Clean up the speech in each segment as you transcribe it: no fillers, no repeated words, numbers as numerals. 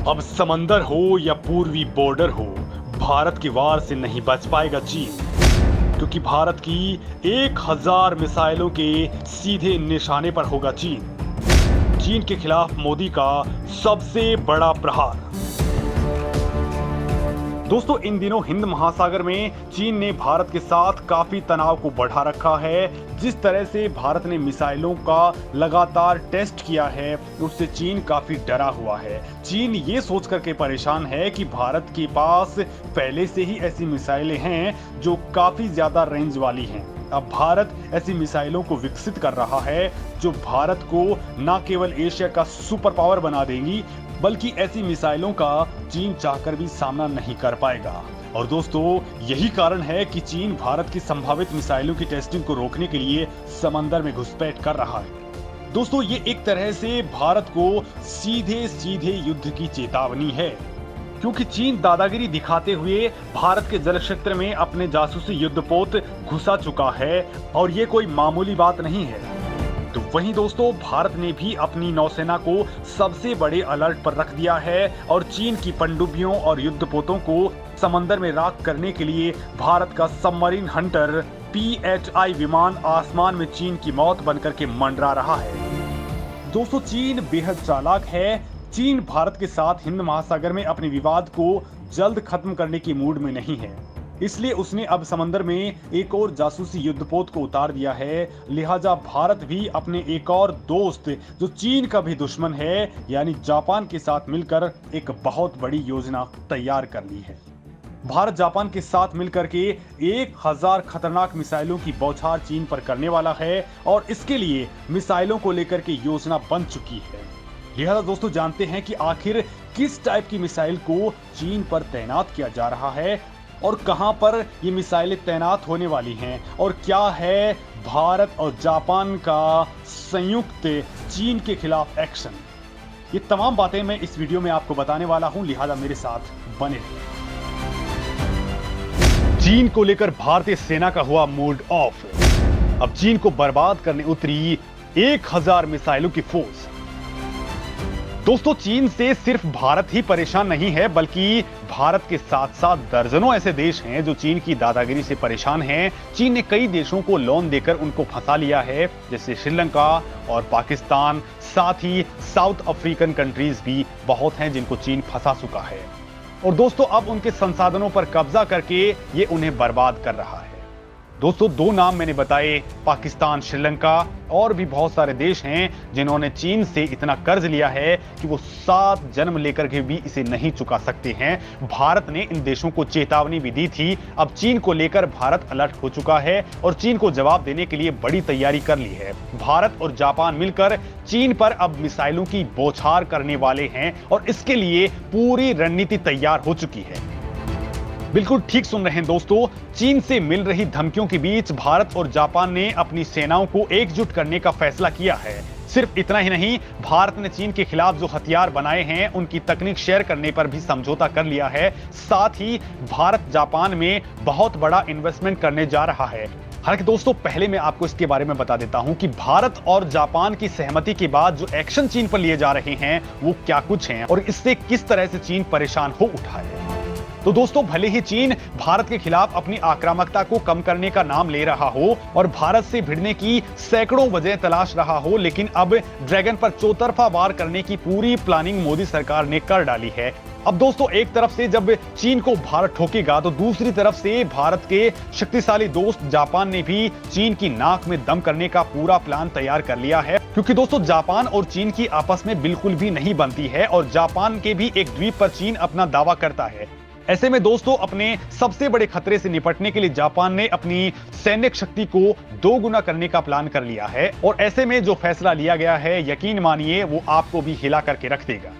अब समंदर हो या पूर्वी बॉर्डर हो, भारत की वार से नहीं बच पाएगा चीन, क्योंकि भारत की 1000 मिसाइलों के सीधे निशाने पर होगा चीन। चीन के खिलाफ मोदी का सबसे बड़ा प्रहार। दोस्तों, इन दिनों हिंद महासागर में चीन ने भारत के साथ काफी तनाव को बढ़ा रखा है। जिस तरह से भारत ने मिसाइलों का लगातार टेस्ट किया है, उससे चीन काफी डरा हुआ है। चीन ये सोच करके परेशान है कि भारत के पास पहले से ही ऐसी मिसाइलें हैं जो काफी ज्यादा रेंज वाली हैं। अब भारत ऐसी मिसाइलों को विकसित कर रहा है जो भारत को न केवल एशिया का सुपर पावर बना देंगी, बल्कि ऐसी मिसाइलों का चीन चाहकर भी सामना नहीं कर पाएगा। और दोस्तों, यही कारण है कि चीन भारत की संभावित मिसाइलों की टेस्टिंग को रोकने के लिए समंदर में घुसपैठ कर रहा है। दोस्तों, ये एक तरह से भारत को सीधे सीधे युद्ध की चेतावनी है, क्योंकि चीन दादागिरी दिखाते हुए भारत के जल क्षेत्र में अपने जासूसी युद्धपोत घुसा चुका है, और ये कोई मामूली बात नहीं है। तो वहीं दोस्तों, भारत ने भी अपनी नौसेना को सबसे बड़े अलर्ट पर रख दिया है और चीन की पनडुब्बियों और युद्धपोतों को समंदर में राख करने के लिए भारत का सबमरीन हंटर PHI विमान आसमान में चीन की मौत बनकर के मंडरा रहा है। दोस्तों, चीन बेहद चालाक है। चीन भारत के साथ हिंद महासागर में अपने विवाद को जल्द खत्म करने की मूड में नहीं है, इसलिए उसने अब समंदर में एक और जासूसी युद्धपोत को उतार दिया है। लिहाजा भारत भी अपने एक और दोस्त, जो चीन का भी दुश्मन है, यानी जापान के साथ मिलकर एक बहुत बड़ी योजना तैयार कर ली है। भारत जापान के साथ मिलकर के 1000 खतरनाक मिसाइलों की बौछार चीन पर करने वाला है, और इसके लिए मिसाइलों को लेकर के योजना बन चुकी है। लिहाजा दोस्तों, जानते हैं कि आखिर किस टाइप की मिसाइल को चीन पर तैनात किया जा रहा है और कहां पर ये मिसाइलें तैनात होने वाली हैं, और क्या है भारत और जापान का संयुक्त चीन के खिलाफ एक्शन। ये तमाम बातें मैं इस वीडियो में आपको बताने वाला हूं, लिहाजा मेरे साथ बने रहिए। चीन को लेकर भारतीय सेना का हुआ मूड ऑफ। अब चीन को बर्बाद करने उतरी 1000 मिसाइलों की फोर्स। दोस्तों, चीन से सिर्फ भारत ही परेशान नहीं है, बल्कि भारत के साथ साथ दर्जनों ऐसे देश हैं जो चीन की दादागिरी से परेशान हैं। चीन ने कई देशों को लोन देकर उनको फंसा लिया है, जैसे श्रीलंका और पाकिस्तान। साथ ही साउथ अफ्रीकन कंट्रीज भी बहुत हैं जिनको चीन फंसा चुका है। और दोस्तों, अब उनके संसाधनों पर कब्जा करके ये उन्हें बर्बाद कर रहा है। दोस्तों, 2 नाम मैंने बताए, पाकिस्तान, श्रीलंका, और भी बहुत सारे देश हैं जिन्होंने चीन से इतना कर्ज लिया है कि वो 7 जन्म लेकर के भी इसे नहीं चुका सकते हैं। भारत ने इन देशों को चेतावनी भी दी थी। अब चीन को लेकर भारत अलर्ट हो चुका है और चीन को जवाब देने के लिए बड़ी तैयारी कर ली है। भारत और जापान मिलकर चीन पर अब मिसाइलों की बौछार करने वाले हैं, और इसके लिए पूरी रणनीति तैयार हो चुकी है। बिल्कुल ठीक सुन रहे हैं दोस्तों, चीन से मिल रही धमकियों के बीच भारत और जापान ने अपनी सेनाओं को एकजुट करने का फैसला किया है। सिर्फ इतना ही नहीं, भारत ने चीन के खिलाफ जो हथियार बनाए हैं उनकी तकनीक शेयर करने पर भी समझौता कर लिया है। साथ ही भारत जापान में बहुत बड़ा इन्वेस्टमेंट करने जा रहा है। हालांकि दोस्तों, पहले मैं आपको इसके बारे में बता देता हूं कि भारत और जापान की सहमति के बाद जो एक्शन चीन पर लिए जा रहे हैं वो क्या कुछ हैं और इससे किस तरह से चीन परेशान हो उठा है। तो दोस्तों, भले ही चीन भारत के खिलाफ अपनी आक्रामकता को कम करने का नाम ले रहा हो और भारत से भिड़ने की सैकड़ों वजह तलाश रहा हो, लेकिन अब ड्रैगन पर चौतरफा वार करने की पूरी प्लानिंग मोदी सरकार ने कर डाली है। अब दोस्तों, एक तरफ से जब चीन को भारत ठोकेगा, तो दूसरी तरफ से भारत के शक्तिशाली दोस्त जापान ने भी चीन की नाक में दम करने का पूरा प्लान तैयार कर लिया है। क्योंकि दोस्तों, जापान और चीन की आपस में बिल्कुल भी नहीं बनती है, और जापान के भी एक द्वीप पर चीन अपना दावा करता है। ऐसे में दोस्तों, अपने सबसे बड़े खतरे से निपटने के लिए जापान ने अपनी सैन्य शक्ति को 2 गुना करने का प्लान कर लिया है, और ऐसे में जो फैसला लिया गया है, यकीन मानिए वो आपको भी हिला करके रख देगा।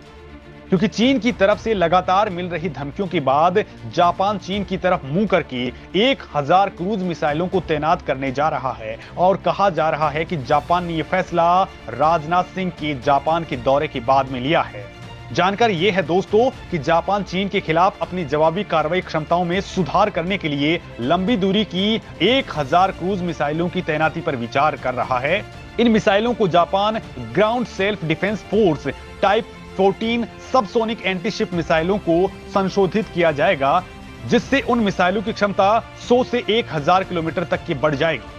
क्योंकि चीन की तरफ से लगातार मिल रही धमकियों के बाद जापान चीन की तरफ मुंह करके 1000 क्रूज मिसाइलों को तैनात करने जा रहा है, और कहा जा रहा है कि जापान ने यह फैसला राजनाथ सिंह के जापान के दौरे के बाद में लिया है। जानकारी यह है दोस्तों कि जापान चीन के खिलाफ अपनी जवाबी कार्रवाई क्षमताओं में सुधार करने के लिए लंबी दूरी की 1000 क्रूज मिसाइलों की तैनाती पर विचार कर रहा है। इन मिसाइलों को Japan ground self defence force type 14 subsonic antiship मिसाइलों को संशोधित किया जाएगा, जिससे उन मिसाइलों की क्षमता 100 से 1000 किलोमीटर तक की बढ़ जाएगी।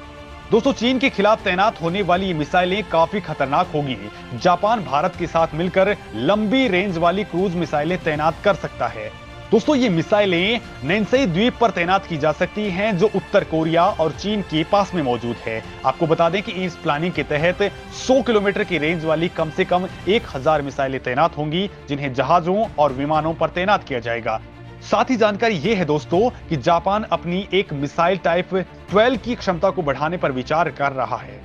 दोस्तों, चीन के खिलाफ तैनात होने वाली ये मिसाइलें काफी खतरनाक होगी। जापान भारत के साथ मिलकर लंबी रेंज वाली क्रूज मिसाइलें तैनात कर सकता है। दोस्तों, ये मिसाइलें नैन्सेई द्वीप पर तैनात की जा सकती हैं, जो उत्तर कोरिया और चीन के पास में मौजूद है। आपको बता दें कि इस प्लानिंग के तहत 100 किलोमीटर की रेंज वाली कम से कम 1000 मिसाइलें तैनात होंगी, जिन्हें जहाजों और विमानों पर तैनात किया जाएगा। साथ ही जानकारी यह है दोस्तों कि जापान अपनी एक मिसाइल टाइप 12 की क्षमता को बढ़ाने पर विचार कर रहा है।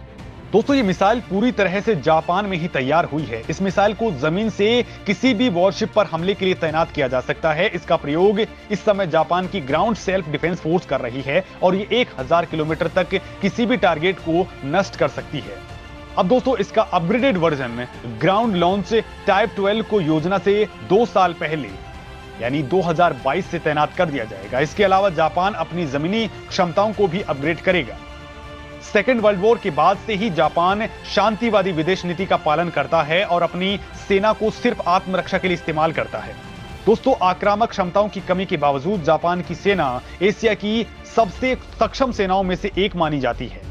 दोस्तों, ये मिसाइल पूरी तरह से जापान में ही तैयार हुई है। इस मिसाइल को जमीन से किसी भी वॉरशिप पर हमले के लिए तैनात किया जा सकता है। इसका प्रयोग इस समय जापान की ग्राउंड सेल्फ डिफेंस फोर्स कर रही है और ये 1000 किलोमीटर तक किसी भी टारगेट को नष्ट कर सकती है। अब दोस्तों, इसका upgraded version ground launch type 12 को योजना से 2 साल पहले यानी 2022 से तैनात कर दिया जाएगा। इसके अलावा जापान अपनी जमीनी क्षमताओं को भी अपग्रेड करेगा। सेकेंड वर्ल्ड वॉर के बाद से ही जापान शांतिवादी विदेश नीति का पालन करता है और अपनी सेना को सिर्फ आत्मरक्षा के लिए इस्तेमाल करता है। दोस्तों, आक्रामक क्षमताओं की कमी के बावजूद जापान की सेना एशिया की सबसे सक्षम सेनाओं में से एक मानी जाती है।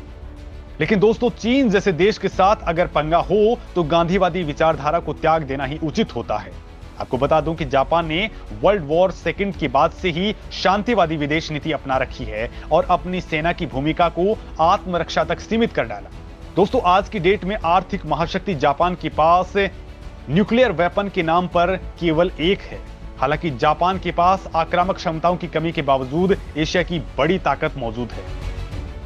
लेकिन दोस्तों, चीन जैसे देश के साथ अगर पंगा हो तो गांधीवादी विचारधारा को त्याग देना ही उचित होता है। आपको बता दूं कि जापान ने वर्ल्ड वॉर सेकंड के बाद से ही शांतिवादी विदेश नीति अपना रखी है और अपनी सेना की भूमिका को आत्मरक्षा तक सीमित कर डाला। दोस्तों, आज की डेट में आर्थिक महाशक्ति जापान के पास न्यूक्लियर वेपन के नाम पर केवल एक है। हालांकि जापान के पास आक्रामक क्षमताओं की कमी के बावजूद एशिया की बड़ी ताकत मौजूद है,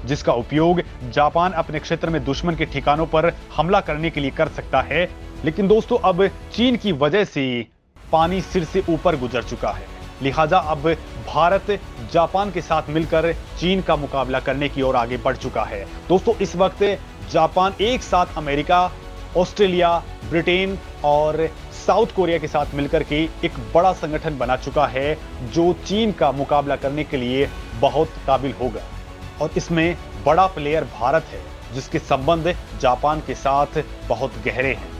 जिसका उपयोग जापान अपने क्षेत्र में दुश्मन के ठिकानों पर हमला करने के लिए कर सकता है। लेकिन दोस्तों, अब चीन की वजह से पानी सिर से ऊपर गुजर चुका है, लिहाजा अब भारत जापान के साथ मिलकर चीन का मुकाबला करने की ओर आगे बढ़ चुका है। दोस्तों, इस वक्त जापान एक साथ अमेरिका, ऑस्ट्रेलिया, ब्रिटेन और साउथ कोरिया के साथ मिलकर के एक बड़ा संगठन बना चुका है, जो चीन का मुकाबला करने के लिए बहुत काबिल होगा। और इसमें बड़ा प्लेयर भारत है, जिसके संबंध जापान के साथ बहुत गहरे हैं।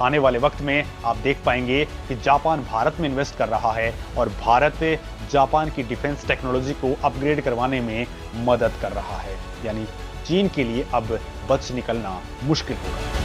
आने वाले वक्त में आप देख पाएंगे कि जापान भारत में इन्वेस्ट कर रहा है और भारत जापान की डिफेंस टेक्नोलॉजी को अपग्रेड करवाने में मदद कर रहा है। यानी चीन के लिए अब बच निकलना मुश्किल होगा।